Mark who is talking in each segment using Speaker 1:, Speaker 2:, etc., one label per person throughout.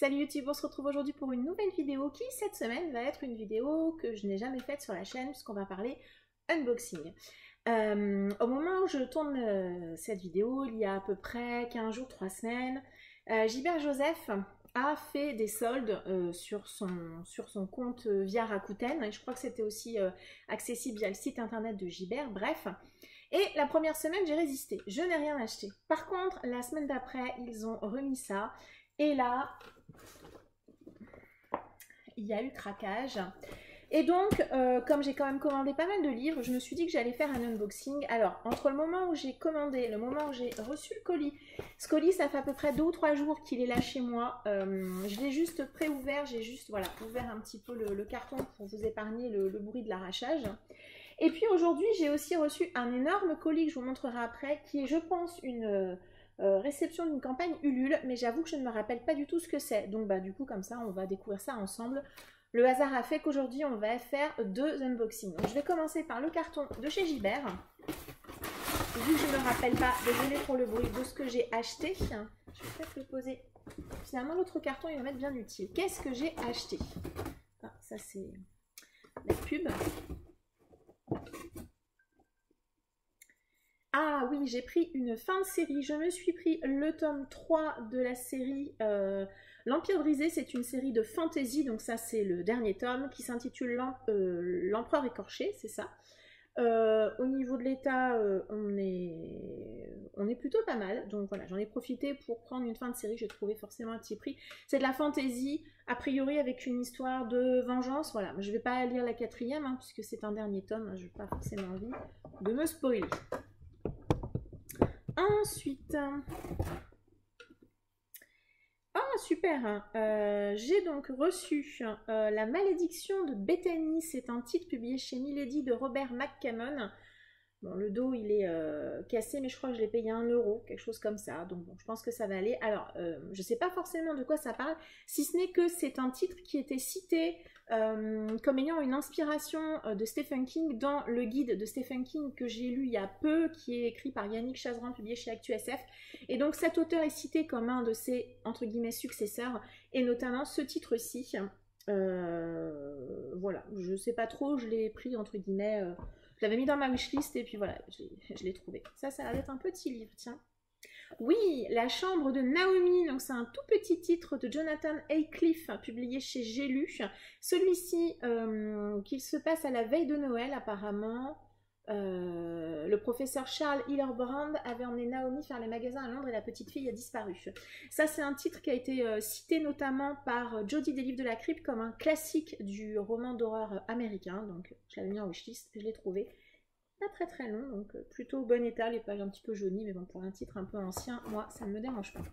Speaker 1: Salut YouTube, on se retrouve aujourd'hui pour une nouvelle vidéo qui cette semaine va être une vidéo que je n'ai jamais faite sur la chaîne puisqu'on va parler unboxing. Au moment où je tourne cette vidéo, il y a à peu près 15 jours, 3 semaines, Gilbert Joseph a fait des soldes sur son compte via Rakuten, et je crois que c'était aussi accessible via le site internet de Gilbert, bref. Et la première semaine, j'ai résisté, je n'ai rien acheté. Par contre, la semaine d'après, ils ont remis ça, et là, il y a eu craquage. Et donc, comme j'ai quand même commandé pas mal de livres, je me suis dit que j'allais faire un unboxing. Alors, entre le moment où j'ai commandé et le moment où j'ai reçu le colis, ce colis, ça fait à peu près 2 ou 3 jours qu'il est là chez moi. Je l'ai juste pré-ouvert, j'ai juste voilà, ouvert un petit peu le carton pour vous épargner le bruit de l'arrachage. Et puis aujourd'hui, j'ai aussi reçu un énorme colis que je vous montrerai après, qui est, je pense, une réception d'une campagne Ulule, mais j'avoue que je ne me rappelle pas du tout ce que c'est. Donc du coup, comme ça, on va découvrir ça ensemble. Le hasard a fait qu'aujourd'hui, on va faire 2 unboxings. Donc, je vais commencer par le carton de chez Gilbert. Vu que je ne me rappelle pas, désolé pour le bruit, de ce que j'ai acheté. Je vais peut-être le poser. Finalement, l'autre carton, il va m'être bien utile. Qu'est-ce que j'ai acheté? Ah, ça, c'est la pub. Ah oui, j'ai pris une fin de série. Je me suis pris le tome 3 de la série L'Empire brisé. C'est une série de fantasy, donc ça c'est le dernier tome qui s'intitule L'Empereur écorché, c'est ça. Au niveau de l'état, on est plutôt pas mal. Donc voilà, j'en ai profité pour prendre une fin de série. J'ai trouvé forcément un petit prix. C'est de la fantasy, a priori avec une histoire de vengeance. Voilà, je ne vais pas lire la 4e, hein, puisque c'est un dernier tome. Je n'ai pas forcément envie de me spoiler. Ensuite, super, j'ai donc reçu La Malédiction de Bethany. C'est un titre publié chez Milady de Robert McCammon. Bon, le dos il est cassé, mais je crois que je l'ai payé 1 €, quelque chose comme ça. Donc bon, je pense que ça va aller. Alors, je ne sais pas forcément de quoi ça parle, si ce n'est que c'est un titre qui était cité comme ayant une inspiration de Stephen King dans le guide de Stephen King que j'ai lu il y a peu, qui est écrit par Yannick Chazran, publié chez ActuSF. Et donc cet auteur est cité comme un de ses, entre guillemets, successeurs, et notamment ce titre-ci. Voilà, je sais pas trop, je l'ai pris entre guillemets, je l'avais mis dans ma wishlist et puis voilà, je l'ai trouvé. Ça va être un petit livre, tiens. Oui, La Chambre de Naomi, donc c'est un tout petit titre de Jonathan Aycliffe, publié chez J'ai lu. Celui-ci, qu'il se passe à la veille de Noël apparemment. Le professeur Charles Hillerbrand avait emmené Naomi faire les magasins à Londres et la petite fille a disparu. Ça, c'est un titre qui a été cité notamment par Jodie des Livres de la Crypte comme un classique du roman d'horreur américain. Donc, je l'avais mis en wishlist, je l'ai trouvé. Pas très très long, donc plutôt bon état, les pages un petit peu jaunies, mais bon, pour un titre un peu ancien, moi, ça ne me dérange pas.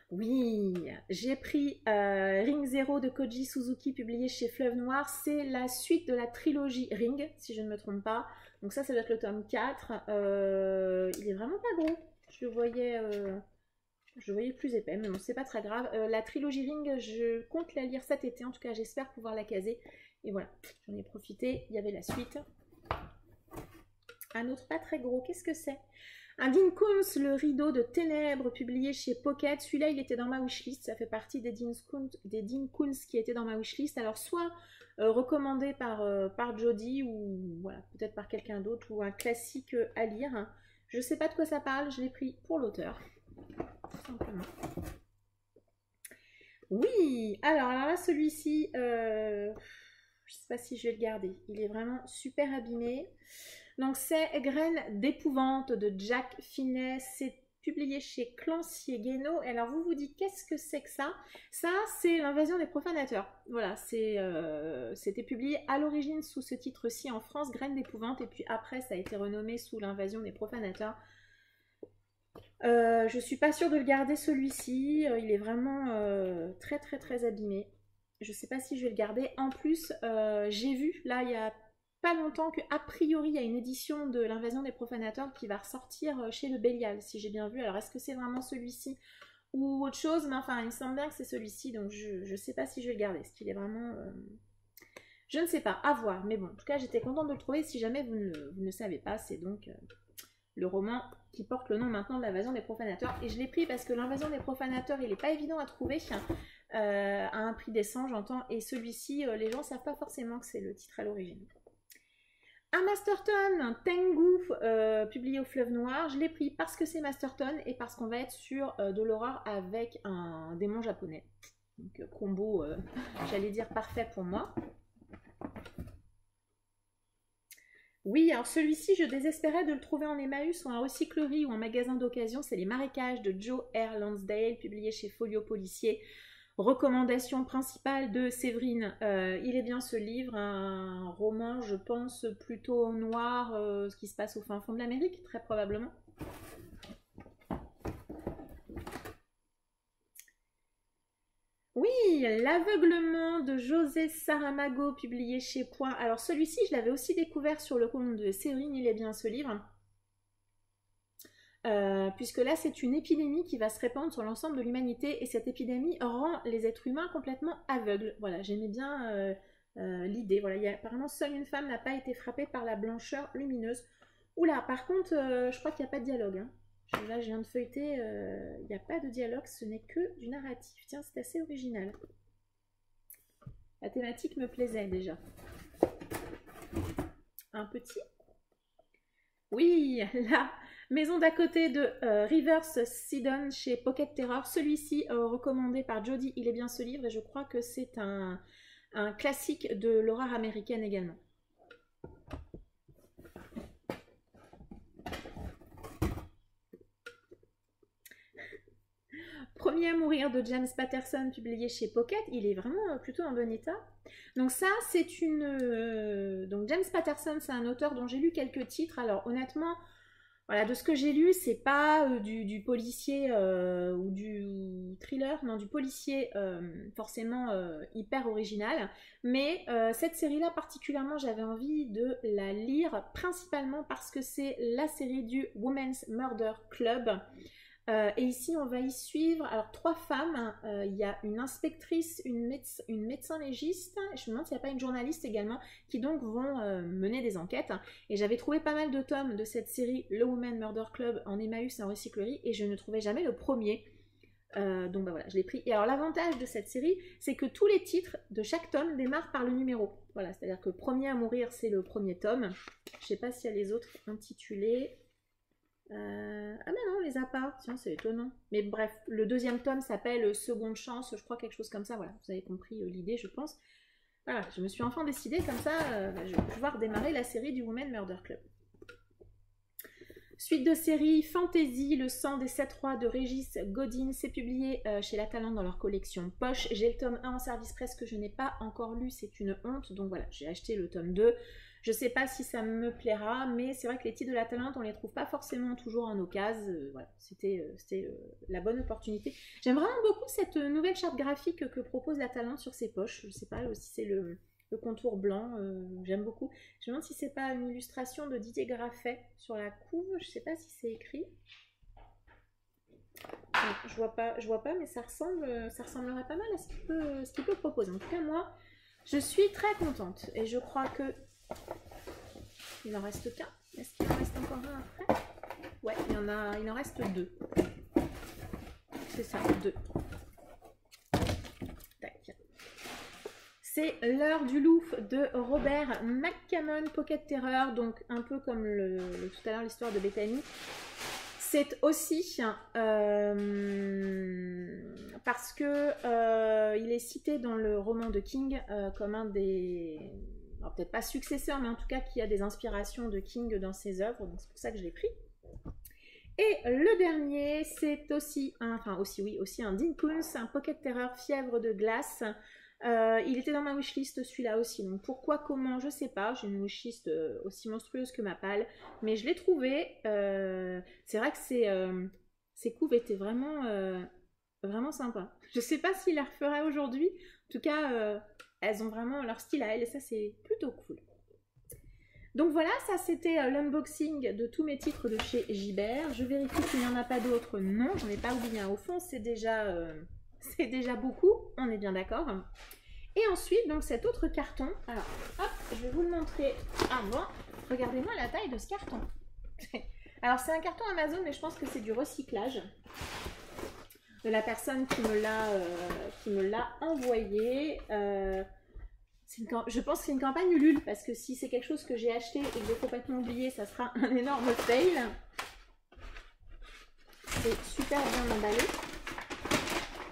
Speaker 1: Oui, j'ai pris Ring Zero de Koji Suzuki, publié chez Fleuve Noir. C'est la suite de la trilogie Ring, si je ne me trompe pas. Donc ça doit être le tome 4. Il est vraiment pas gros. Je le voyais plus épais, mais bon, c'est pas très grave. La trilogie Ring, je compte la lire cet été. En tout cas, j'espère pouvoir la caser. Et voilà, j'en ai profité. Il y avait la suite. Un autre pas très gros, qu'est-ce que c'est? Un Dean Koontz, Le Rideau de Ténèbres, publié chez Pocket. Celui-là, il était dans ma wishlist. Ça fait partie des Dean Koontz qui étaient dans ma wishlist. Alors, soit recommandé par Jodie, ou voilà, peut-être par quelqu'un d'autre, ou un classique à lire. Je ne sais pas de quoi ça parle, je l'ai pris pour l'auteur. Tout simplement. Oui, alors là, celui-ci, je ne sais pas si je vais le garder. Il est vraiment super abîmé. Donc c'est Graines d'épouvante de Jack Finney, c'est publié chez Clancier Guénaud. Et alors vous vous dites, qu'est-ce que c'est que ça? Ça, c'est L'Invasion des profanateurs. Voilà, c'était publié à l'origine sous ce titre-ci en France, Graines d'épouvante, et puis après ça a été renommé sous L'Invasion des profanateurs. Je suis pas sûre de le garder celui-ci, il est vraiment très très très abîmé. Je sais pas si je vais le garder. En plus, j'ai vu, là il y a pas longtemps, que a priori il y a une édition de L'Invasion des profanateurs qui va ressortir chez le Bélial, si j'ai bien vu. Alors est-ce que c'est vraiment celui-ci ou autre chose? Mais enfin il me semble bien que c'est celui-ci, donc je sais pas si je vais le garder. Est-ce qu'il est vraiment... Je ne sais pas, à voir. Mais bon, en tout cas j'étais contente de le trouver. Si jamais vous ne le savez pas, c'est donc le roman qui porte le nom maintenant de l'Invasion des profanateurs. Et je l'ai pris parce que l'Invasion des profanateurs, il n'est pas évident à trouver à un prix décent, j'entends. Et celui-ci, les gens ne savent pas forcément que c'est le titre à l'origine. Un Masterton, Tengu, publié au Fleuve Noir. Je l'ai pris parce que c'est Masterton et parce qu'on va être sur de l'horreur avec un démon japonais. Donc combo, j'allais dire parfait pour moi. Oui, alors celui-ci, je désespérais de le trouver en Emmaüs ou en recyclerie ou en magasin d'occasion. C'est Les Marécages de Joe R. Lansdale, publié chez Folio Policier. Recommandation principale de Séverine. Il est bien ce livre, un roman, je pense, plutôt noir, ce qui se passe au fin fond de l'Amérique, très probablement. Oui, L'aveuglement de José Saramago, publié chez Point. Alors celui-ci, je l'avais aussi découvert sur le compte de Séverine, il est bien ce livre. Puisque là, c'est une épidémie qui va se répandre sur l'ensemble de l'humanité et cette épidémie rend les êtres humains complètement aveugles. Voilà, j'aimais bien l'idée. Voilà, apparemment, seule une femme n'a pas été frappée par la blancheur lumineuse. Oula, par contre, je crois qu'il n'y a pas de dialogue, hein. Là, je viens de feuilleter, il n'y a pas de dialogue, ce n'est que du narratif. Tiens, c'est assez original. La thématique me plaisait déjà. Un petit. Oui, la maison d'à côté de Rivers Sidon chez Pocket Terror. Celui-ci, recommandé par Jodie, il est bien ce livre et je crois que c'est un classique de l'horreur américaine également. Premier à mourir de James Patterson, publié chez Pocket, il est vraiment plutôt en bon état. Donc ça, c'est une... Donc James Patterson, c'est un auteur dont j'ai lu quelques titres. Alors honnêtement, voilà, de ce que j'ai lu, c'est pas du policier ou du thriller, non, du policier forcément hyper original. Mais cette série-là particulièrement, j'avais envie de la lire, principalement parce que c'est la série du Women's Murder Club. Et ici, on va y suivre alors 3 femmes. Il y a une inspectrice, une médecin légiste, je me demande s'il n'y a pas une journaliste également, qui donc vont mener des enquêtes. Et j'avais trouvé pas mal de tomes de cette série, le Women Murder Club, en Emmaüs et en recyclerie, et je ne trouvais jamais le premier. Donc bah voilà, je l'ai pris. Et alors l'avantage de cette série, c'est que tous les titres de chaque tome démarrent par le numéro. Voilà, c'est-à-dire que premier à mourir, c'est le premier tome. Je ne sais pas s'il y a les autres intitulés. Ah ben non, on les a pas. Tiens, c'est étonnant. Mais bref, le deuxième tome s'appelle Seconde Chance, je crois, quelque chose comme ça. Voilà, vous avez compris l'idée, je pense. Voilà, je me suis enfin décidée, comme ça, je vais pouvoir démarrer la série du Women Murder Club. Suite de série Fantasy, Le sang des 7 rois de Régis Godin, c'est publié chez La Talente dans leur collection Poche. J'ai le tome 1 en service presse que je n'ai pas encore lu, c'est une honte. Donc voilà, j'ai acheté le tome 2. Je ne sais pas si ça me plaira, mais c'est vrai que les titres de La Talente, on ne les trouve pas forcément toujours en occasion. Voilà, c'était la bonne opportunité. J'aime vraiment beaucoup cette nouvelle charte graphique que propose La Talente sur ses poches. Je ne sais pas si c'est le contour blanc, j'aime beaucoup. Je me demande si c'est pas une illustration de Didier Graffet sur la couve, je ne sais pas si c'est écrit. Non, je vois pas, mais ça ressemblerait pas mal à ce qu'il peut proposer. En tout cas, moi, je suis très contente et je crois que il en reste qu'un. Est-ce qu'il en reste encore un après? Ouais, il en reste 2. C'est ça, 2. Tac. C'est L'heure du Louf de Robert McCammon, Pocket Terror, donc un peu comme tout à l'heure l'histoire de Bethany. C'est aussi parce que il est cité dans le roman de King comme un des... Alors peut-être pas successeur, mais en tout cas qui a des inspirations de King dans ses œuvres, donc c'est pour ça que je l'ai pris. Et le dernier, c'est aussi un Dean Koontz, un Pocket Terror, Fièvre de glace. Il était dans ma wishlist celui-là aussi, donc pourquoi, comment, je sais pas. J'ai une wishlist aussi monstrueuse que ma palle, mais je l'ai trouvé. C'est vrai que ces couves étaient vraiment, vraiment sympas. Je sais pas s'il la referait aujourd'hui, en tout cas... elles ont vraiment leur style à elles et ça c'est plutôt cool. Donc voilà, ça c'était l'unboxing de tous mes titres de chez Gibert. Je vérifie qu'il n'y en a pas d'autres. Non, j'en ai pas oublié un au fond, c'est déjà beaucoup, on est bien d'accord. Et ensuite, donc cet autre carton, alors hop, je vais vous le montrer avant. Regardez-moi la taille de ce carton. Alors c'est un carton Amazon, mais je pense que c'est du recyclage de la personne qui me l'a envoyé. Je pense que c'est une campagne Ulule, parce que si c'est quelque chose que j'ai acheté et que j'ai complètement oublié, ça sera un énorme fail. C'est super bien emballé.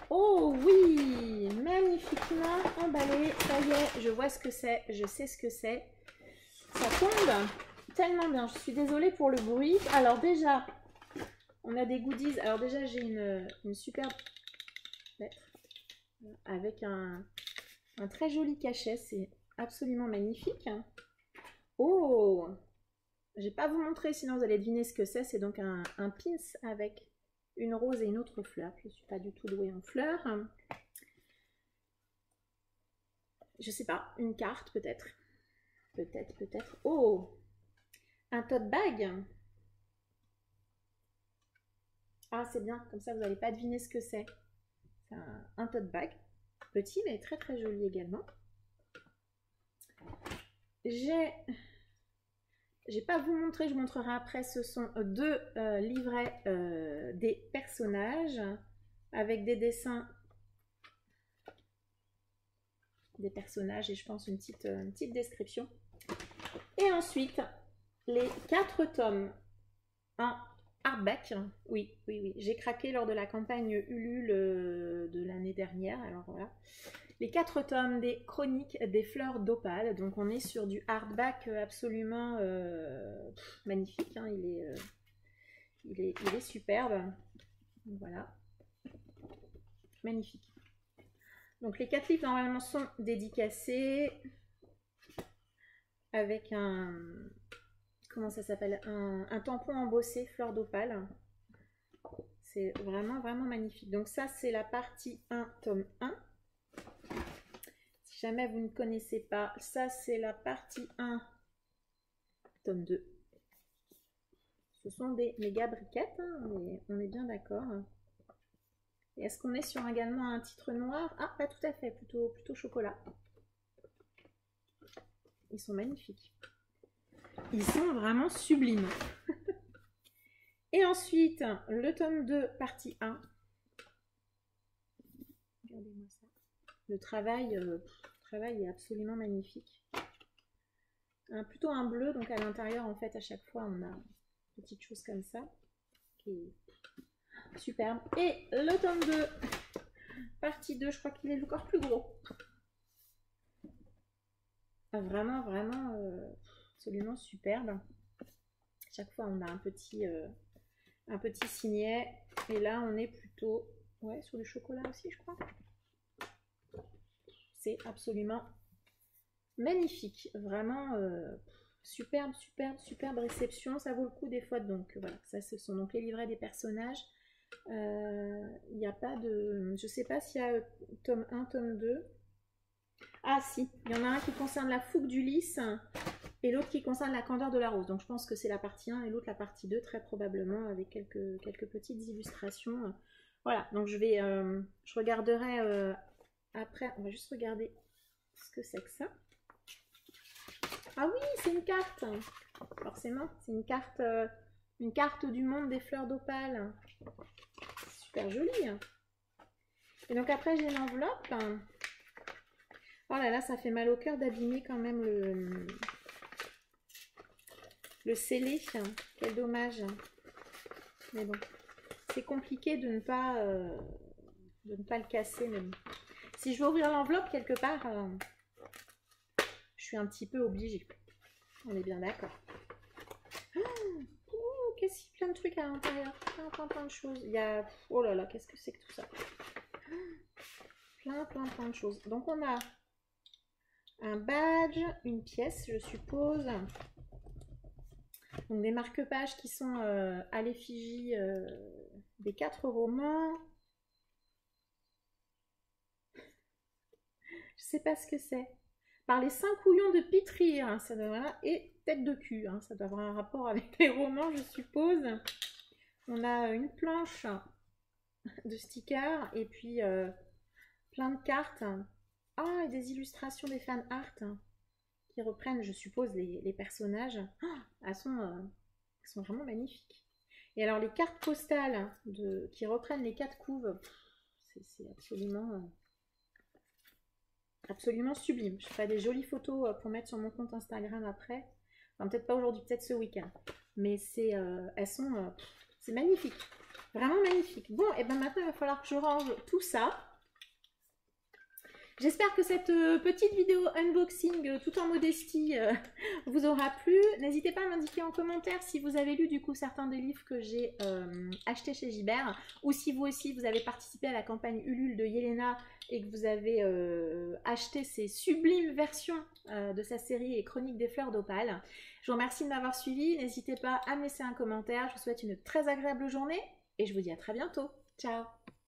Speaker 1: Oh oui, magnifiquement emballé. Ça y est, je vois ce que c'est, je sais ce que c'est. Ça tombe tellement bien. Je suis désolée pour le bruit. Alors déjà, on a des goodies. Alors déjà, j'ai une superbe lettre avec un très joli cachet. C'est absolument magnifique. Oh, je vais pas vous montrer, sinon vous allez deviner ce que c'est. C'est donc un pins avec une rose et une autre fleur. Je ne suis pas du tout douée en fleurs. Je sais pas, une carte peut-être. Peut-être. Oh, un tote bag. Ah, c'est bien, comme ça vous n'allez pas deviner ce que c'est. C'est un tote bag. Petit, mais très très joli également. Je vais pas vous montrer, je vous montrerai après. Ce sont deux livrets des personnages avec des dessins des personnages et je pense une petite description. Et ensuite, les 4 tomes en hardback. Oui, j'ai craqué lors de la campagne Ulule de l'année dernière. Alors voilà. Les 4 tomes des chroniques des fleurs d'opale. Donc on est sur du hardback absolument magnifique. Hein. Il est superbe. Voilà. Magnifique. Donc les 4 livres normalement sont dédicacés avec un... Comment ça s'appelle, un tampon embossé fleur d'opale. C'est vraiment magnifique. Donc ça c'est la partie 1 tome 1. Si jamais vous ne connaissez pas, ça c'est la partie 1 tome 2. Ce sont des méga briquettes, hein, on est bien d'accord. Et est-ce qu'on est sur également un titre noir? Ah, pas tout à fait, plutôt chocolat. Ils sont magnifiques. Ils sont vraiment sublimes. Et ensuite, le tome 2, partie 1. Regardez-moi ça. Le travail est absolument magnifique. Plutôt un bleu, donc à l'intérieur, en fait, à chaque fois, on a une petite chose comme ça. Qui est superbe. Et le tome 2, partie 2, je crois qu'il est encore plus gros. Vraiment absolument superbe. Chaque fois on a un petit signet et là on est plutôt sur du chocolat aussi, je crois. C'est absolument magnifique, vraiment superbe réception. Ça vaut le coup des fois. Donc voilà, ça ce sont donc les livrets des personnages. Il n'y a pas de, je sais pas s'il y a tome 1, tome 2. Ah si, il y en a un qui concerne la fougue d'Ulysse et l'autre qui concerne la candeur de la rose. Donc je pense que c'est la partie 1 et l'autre la partie 2, très probablement, avec quelques petites illustrations. Voilà, donc je regarderai après. On va juste regarder ce que c'est que ça. Ah oui, c'est une carte. Forcément, c'est une carte du monde des fleurs d'opale. Super jolie. Et donc après j'ai l'enveloppe. Oh là là, ça fait mal au cœur d'abîmer quand même le scellé. Quel dommage. Mais bon, c'est compliqué de ne pas le casser. Même. Si je veux ouvrir l'enveloppe quelque part, je suis un petit peu obligée. On est bien d'accord. Oh, qu'est-ce qu'il y a, plein de trucs à l'intérieur. Plein de choses. Il y a... Oh là là, qu'est-ce que c'est que tout ça? Plein de choses. Donc on a un badge, une pièce, je suppose. Donc des marque-pages qui sont à l'effigie des 4 romans. Je sais pas ce que c'est. Par les 5 couillons de Pitrir, hein, ça doit, et tête de cul, hein, ça doit avoir un rapport avec les romans, je suppose. On a une planche de stickers et puis plein de cartes. Ah, et des illustrations des fan art qui reprennent, je suppose, les personnages. Ah, elles sont Elles sont vraiment magnifiques. Et alors les cartes postales qui reprennent les 4 couves, c'est absolument, absolument sublime. Je ferai des jolies photos pour mettre sur mon compte Instagram après. Enfin, peut-être pas aujourd'hui, peut-être ce week-end. Mais c'est magnifique. Vraiment magnifique. Bon, et ben maintenant il va falloir que je range tout ça. J'espère que cette petite vidéo unboxing tout en modestie vous aura plu. N'hésitez pas à m'indiquer en commentaire si vous avez lu du coup certains des livres que j'ai achetés chez Gibert, ou si vous aussi vous avez participé à la campagne Ulule de Yelena et que vous avez acheté ces sublimes versions de sa série et Chroniques des fleurs d'opale. Je vous remercie de m'avoir suivi. N'hésitez pas à me laisser un commentaire. Je vous souhaite une très agréable journée et je vous dis à très bientôt. Ciao!